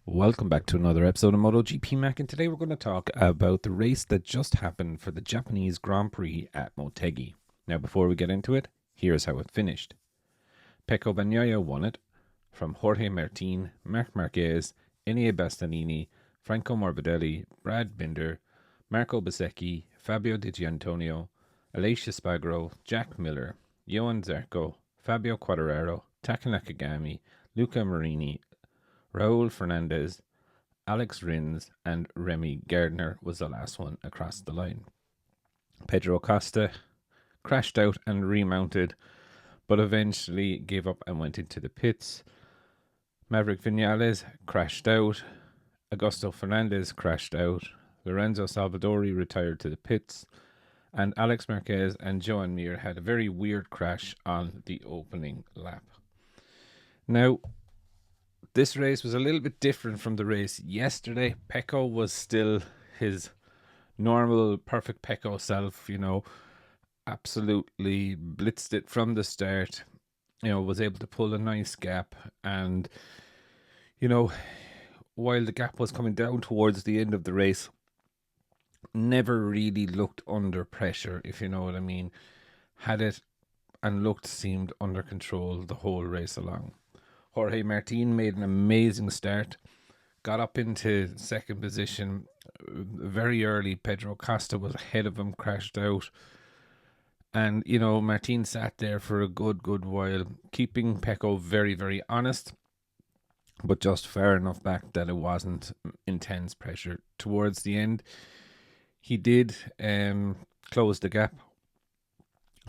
Welcome back to another episode of MotoGP Mac, and today we're going to talk about the race that just happened for the Japanese Grand Prix at Motegi. Now, before we get into it, here's how it finished. Pecco Bagnaia won it from Jorge Martin, Marc Marquez, Enea Bastianini, Franco Morbidelli, Brad Binder, Marco Bezzecchi, Fabio Di Gianantonio, Aleix Espargaro, Jack Miller, Johan Zarco, Fabio Quartararo, Taka Nakagami, Luca Marini, Raul Fernandez, Alex Rins, and Remy Gardner was the last one across the line. Pedro Costa crashed out and remounted, but eventually gave up and went into the pits. Maverick Vinales crashed out. Augusto Fernandez crashed out. Lorenzo Salvadori retired to the pits. And Alex Marquez and Joan Mir had a very weird crash on the opening lap. Now, this race was a little bit different from the race yesterday. Pecco was still his normal, perfect Pecco self, absolutely blitzed it from the start, was able to pull a nice gap. And, while the gap was coming down towards the end of the race, never really looked under pressure, if you know what I mean. Had it and seemed under control the whole race along. Jorge Martin made an amazing start, got up into second position very early. Pedro Costa was ahead of him, crashed out. And, Martin sat there for a good while, keeping Pecco very, very honest, but just far enough back that it wasn't intense pressure. Towards the end, he did close the gap,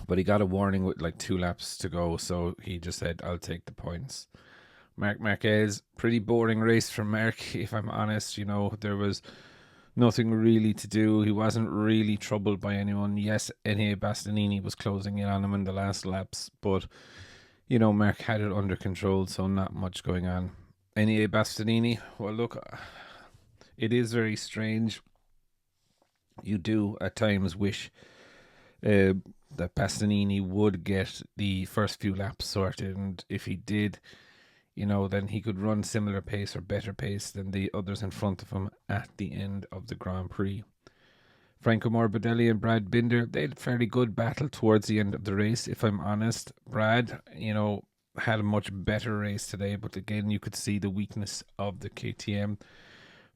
but he got a warning with like 2 laps to go, so he just said, I'll take the points. Marc Marquez, pretty boring race for Marc, if I'm honest. There was nothing really to do. He wasn't really troubled by anyone. Yes, Enea Bastianini was closing in on him in the last laps, but, Marc had it under control, so not much going on. Enea Bastianini, well, look, it is very strange. You do at times wish that Bastianini would get the first few laps sorted, and if he did, then he could run similar pace or better pace than the others in front of him at the end of the Grand Prix. Franco Morbidelli and Brad Binder, they had a fairly good battle towards the end of the race, if I'm honest. Brad, had a much better race today, but again, you could see the weakness of the KTM.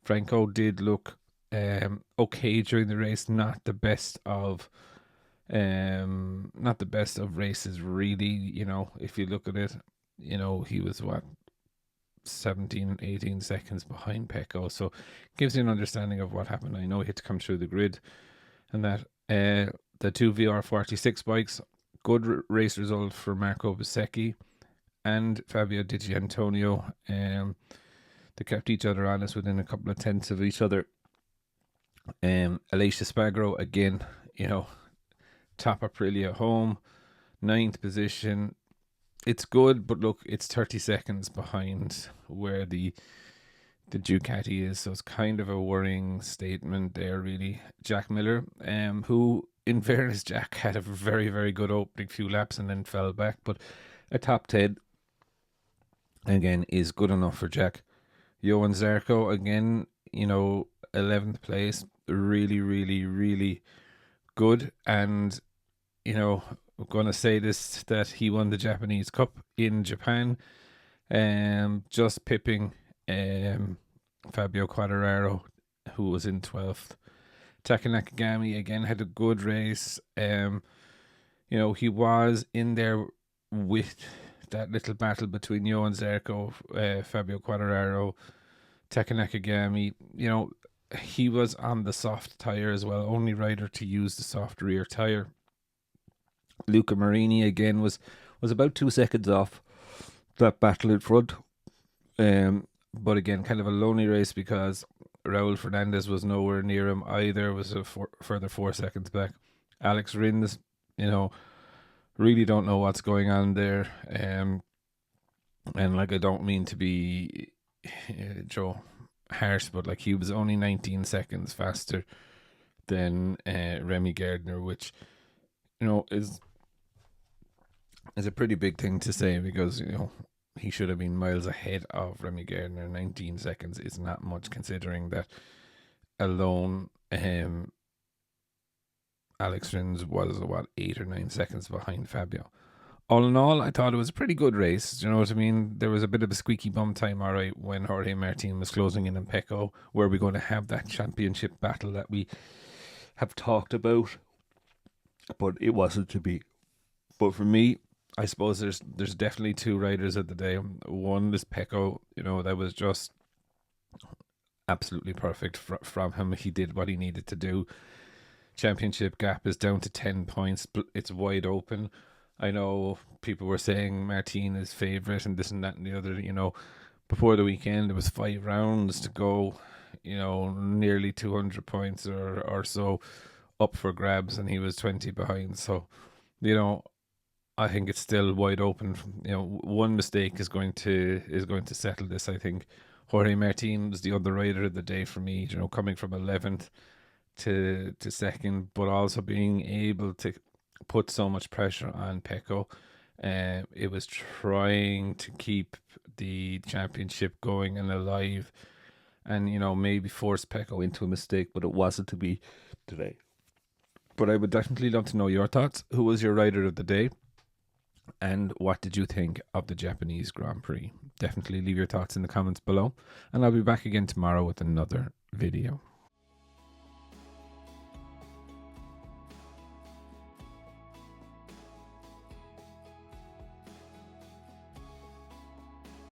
Franco did look okay during the race, not the best of races, really. If you look at it, he was 17, 18 seconds behind Pecco, so gives you an understanding of what happened. I know he had to come through the grid, and that the two VR46 bikes, good race result for Marco Bezzecchi and Fabio Di Gianantonio. They kept each other honest within a couple of tenths of each other. Aleix Espargaro, again, top Aprilia home, 9th position. It's good, but look, it's 30 seconds behind where the Ducati is, so it's kind of a worrying statement there, really. Jack Miller, who, in fairness, Jack had a very, very good opening few laps and then fell back, but a top 10, again, is good enough for Jack. Johan Zarco, again, 11th place, really, really, really good, and, I'm going to say this, that he won the Japanese Cup in Japan, just pipping Fabio Quartararo, who was in 12th. Taka Nakagami, again, had a good race. He was in there with that little battle between Johan Zarco, Fabio Quartararo, Taka Nakagami. He was on the soft tyre as well, only rider to use the soft rear tyre. Luca Marini again was about 2 seconds off that battle in front. But again, kind of a lonely race because Raul Fernandez was nowhere near him either, was a further 4 seconds back. Alex Rins, really don't know what's going on there. And I don't mean to be harsh, but he was only 19 seconds faster than Remy Gardner, which is a pretty big thing to say because he should have been miles ahead of Remy Gardner. 19 seconds is not much, considering that alone Alex Rins was, 8 or 9 seconds behind Fabio. All in all, I thought it was a pretty good race. Do you know what I mean? There was a bit of a squeaky bum time, all right, when Jorge Martin was closing in on Pecco. Were we going to have that championship battle that we have talked about? But it wasn't to be. But for me, I suppose there's definitely two riders of the day. One is Pecco. That was just absolutely perfect from him. He did what he needed to do. Championship gap is down to 10 points. It's wide open. I know people were saying Martin is favourite and this and that and the other. Before the weekend, there was 5 rounds to go. Nearly 200 points or so up for grabs, and he was 20 behind. So, I think it's still wide open. One mistake is going to settle this. I think Jorge Martin was the other rider of the day for me. Coming from 11th to second, but also being able to put so much pressure on Pecco. It was trying to keep the championship going and alive, and maybe force Pecco into a mistake, but it wasn't to be today. But I would definitely love to know your thoughts. Who was your rider of the day? And what did you think of the Japanese Grand Prix? Definitely leave your thoughts in the comments below. And I'll be back again tomorrow with another video.